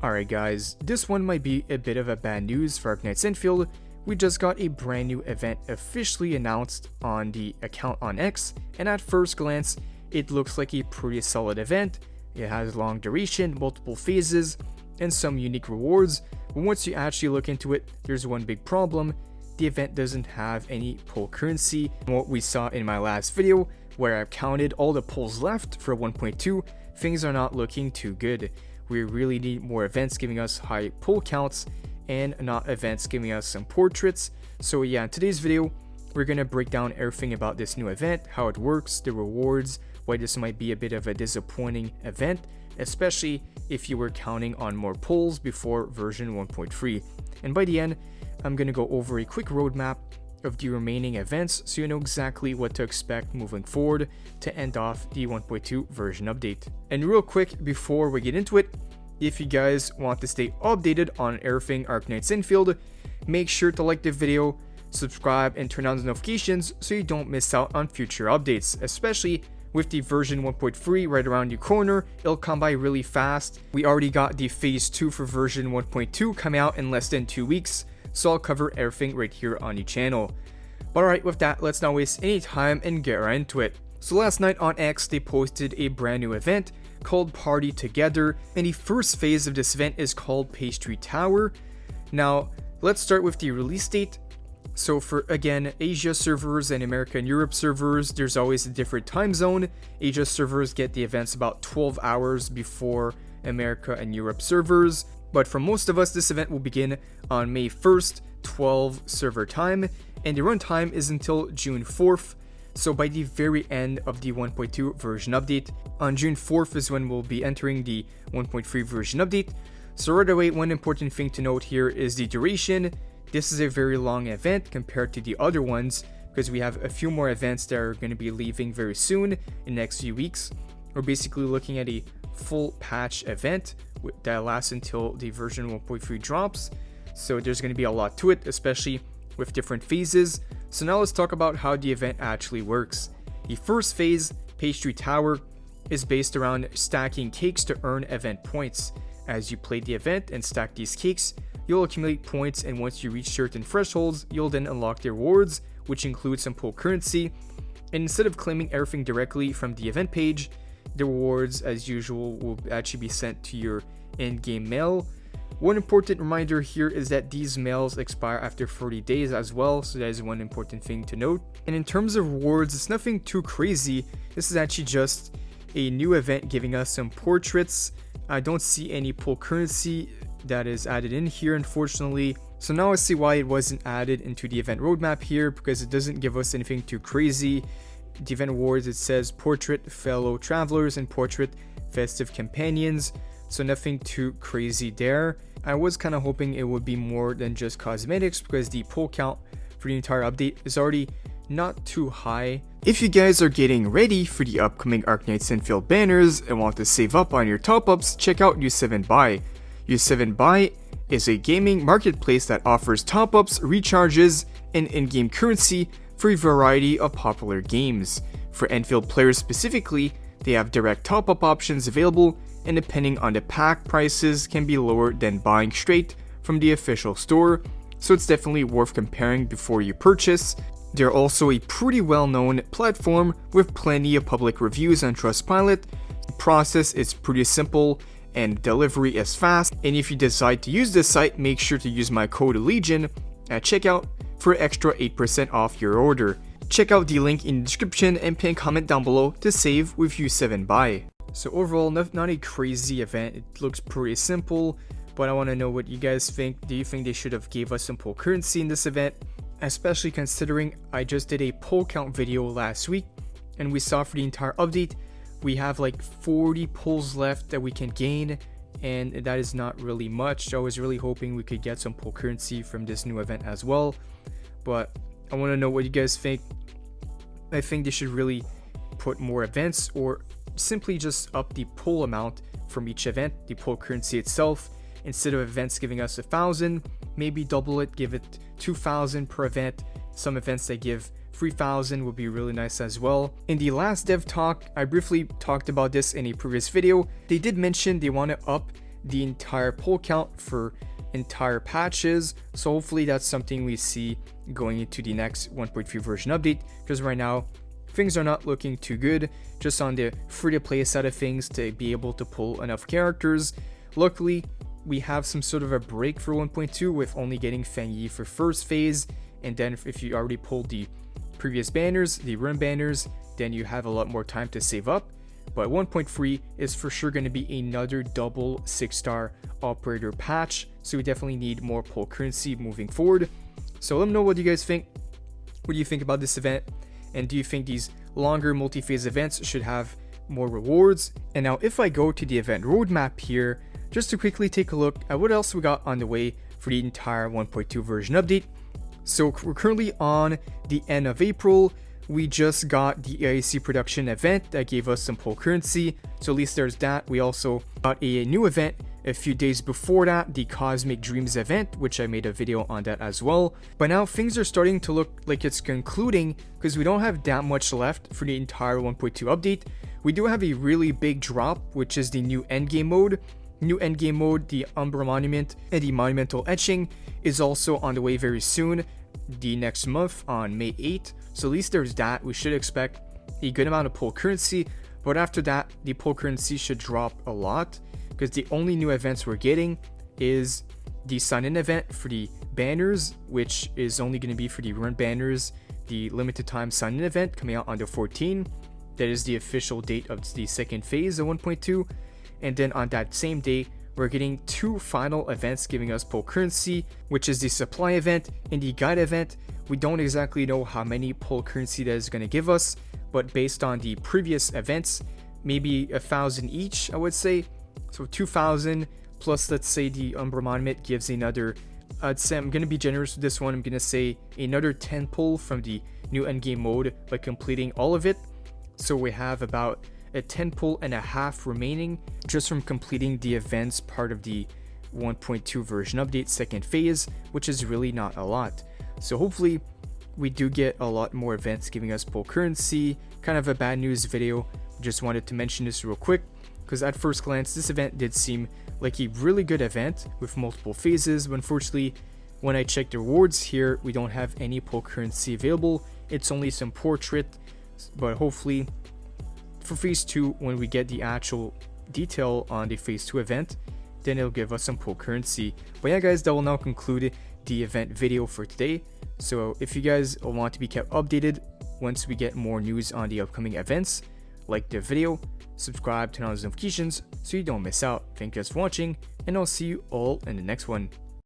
Alright guys, this one might be a bit of a bad news for Arknights Endfield. We just got a brand new event officially announced on the account on X, and at first glance, it looks like a pretty solid event. It has long duration, multiple phases, and some unique rewards, but once you actually look into it, there's one big problem. The event doesn't have any pull currency. What we saw in my last video, where I've counted all the pulls left for 1.2, things are not looking too good. We really need more events giving us high pull counts and not events giving us some portraits. So yeah, in today's video, we're going to break down everything about this new event, how it works, the rewards, why this might be a bit of a disappointing event, especially if you were counting on more pulls before version 1.3. And by the end, I'm going to go over a quick roadmap of the remaining events so you know exactly what to expect moving forward to end off the 1.2 version update. And real quick before we get into it, if you guys want to stay updated on everything Arknights Endfield, make sure to like the video, subscribe, and turn on the notifications so you don't miss out on future updates, especially with the version 1.3 right around the corner. It'll come by really fast. We already got the phase 2 for version 1.2 coming out in less than 2 weeks, so I'll cover everything right here on the channel. But alright, with that, let's not waste any time and get right into it. So last night on X, they posted a brand new event called Party Together, and the first phase of this event is called Pastry Tower. Now, let's start with the release date. So for, again, Asia servers and America and Europe servers, there's always a different time zone. Asia servers get the events about 12 hours before America and Europe servers. But for most of us, this event will begin on May 1st, 12 server time, and the runtime is until June 4th. So by the very end of the 1.2 version update, on June 4th is when we'll be entering the 1.3 version update. So right away, one important thing to note here is the duration. This is a very long event compared to the other ones because we have a few more events that are going to be leaving very soon in the next few weeks. We're basically looking at a full patch event that lasts until the version 1.3 drops. So there's going to be a lot to it, especially with different phases. So now let's talk about how the event actually works. The first phase, Pastry Tower, is based around stacking cakes to earn event points. As you play the event and stack these cakes, you'll accumulate points, and once you reach certain thresholds, you'll then unlock the rewards, which include some pull currency. And instead of claiming everything directly from the event page, the rewards, as usual, will actually be sent to your in-game mail. One important reminder here is that these mails expire after 30 days as well, so that is one important thing to note. And in terms of rewards, it's nothing too crazy. This is actually just a new event giving us some portraits. I don't see any pull currency that is added in here, unfortunately. So now I see why it wasn't added into the event roadmap here, because it doesn't give us anything too crazy. The event awards, it says Portrait Fellow Travelers and Portrait Festive Companions, so nothing too crazy there. I was kind of hoping it would be more than just cosmetics because the pull count for the entire update is already not too high. If you guys are getting ready for the upcoming Arknights Endfield banners and want to save up on your top-ups, check out U7Buy. U7Buy is a gaming marketplace that offers top-ups, recharges, and in-game currency for a variety of popular games. For Endfield players specifically, they have direct top-up options available, and depending on the pack, prices can be lower than buying straight from the official store, so it's definitely worth comparing before you purchase. They're also a pretty well-known platform with plenty of public reviews on Trustpilot. The process is pretty simple and delivery is fast, and if you decide to use this site, make sure to use my code LEGION at checkout for extra 8% off your order. Check out the link in the description and pin comment down below to save with U7Buy. So overall, not a crazy event. It looks pretty simple, but I want to know what you guys think. Do you think they should have gave us some pull currency in this event? Especially considering I just did a pull count video last week, and we saw for the entire update, we have like 40 pulls left that we can gain, and that is not really much. I was really hoping we could get some pull currency from this new event as well, but I want to know what you guys think. I think they should really put more events, or simply just up the pull amount from each event, the pull currency itself. Instead of events giving us 1,000, maybe double it, give it 2,000 per event. Some events that give 3,000 would be really nice as well. In the last dev talk, I briefly talked about this in a previous video. They did mention they want to up the entire pull count for entire patches. So hopefully that's something we see going into the next 1.3 version update, because right now things are not looking too good just on the free-to-play side of things to be able to pull enough characters. Luckily, we have some sort of a break for 1.2 with only getting Feng Yi for first phase, and then if you already pulled the previous banners, the rune banners, then you have a lot more time to save up. But 1.3 is for sure going to be another double 6-star operator patch, so we definitely need more pull currency moving forward. So let me know what you guys think. What do you think about this event? And do you think these longer multi-phase events should have more rewards? And now if I go to the event roadmap here, just to quickly take a look at what else we got on the way for the entire 1.2 version update. So we're currently on the end of April. We just got the AIC production event that gave us some pull currency, so at least there's that. We also got a new event a few days before that, the Cosmic Dreams event, which I made a video on that as well. But now things are starting to look like it's concluding, because we don't have that much left for the entire 1.2 update. We do have a really big drop, which is the new endgame mode. New endgame mode, the Umbra Monument and the Monumental Etching is also on the way very soon, the next month on May 8th. So at least there's that. We should expect a good amount of pull currency, but after that, the pull currency should drop a lot, because the only new events we're getting is the sign-in event for the banners, which is only going to be for the rune banners, the limited time sign-in event coming out on the 14th. That is the official date of the second phase of 1.2. And then on that same day, we're getting two final events giving us pull currency, which is the supply event and the guide event. We don't exactly know how many pull currency that is going to give us, but based on the previous events, maybe 1,000 each, I would say. So 2,000 plus, let's say the Umbra Monument gives another, I'd say I'm going to be generous with this one, I'm going to say another 10 pull from the new endgame mode by completing all of it. So we have about a 10 pull and a half remaining just from completing the events part of the 1.2 version update second phase, which is really not a lot. So hopefully we do get a lot more events giving us pull currency. Kind of a bad news video, just wanted to mention this real quick, because at first glance this event did seem like a really good event with multiple phases, but unfortunately when I checked the rewards here, we don't have any pull currency available. It's only some portrait, but hopefully for phase 2, when we get the actual detail on the phase 2 event, then it'll give us some pull currency. But yeah guys, that will now conclude the event video for today. So if you guys want to be kept updated once we get more news on the upcoming events, like the video, subscribe, turn on those notifications so you don't miss out. Thank you guys for watching, and I'll see you all in the next one.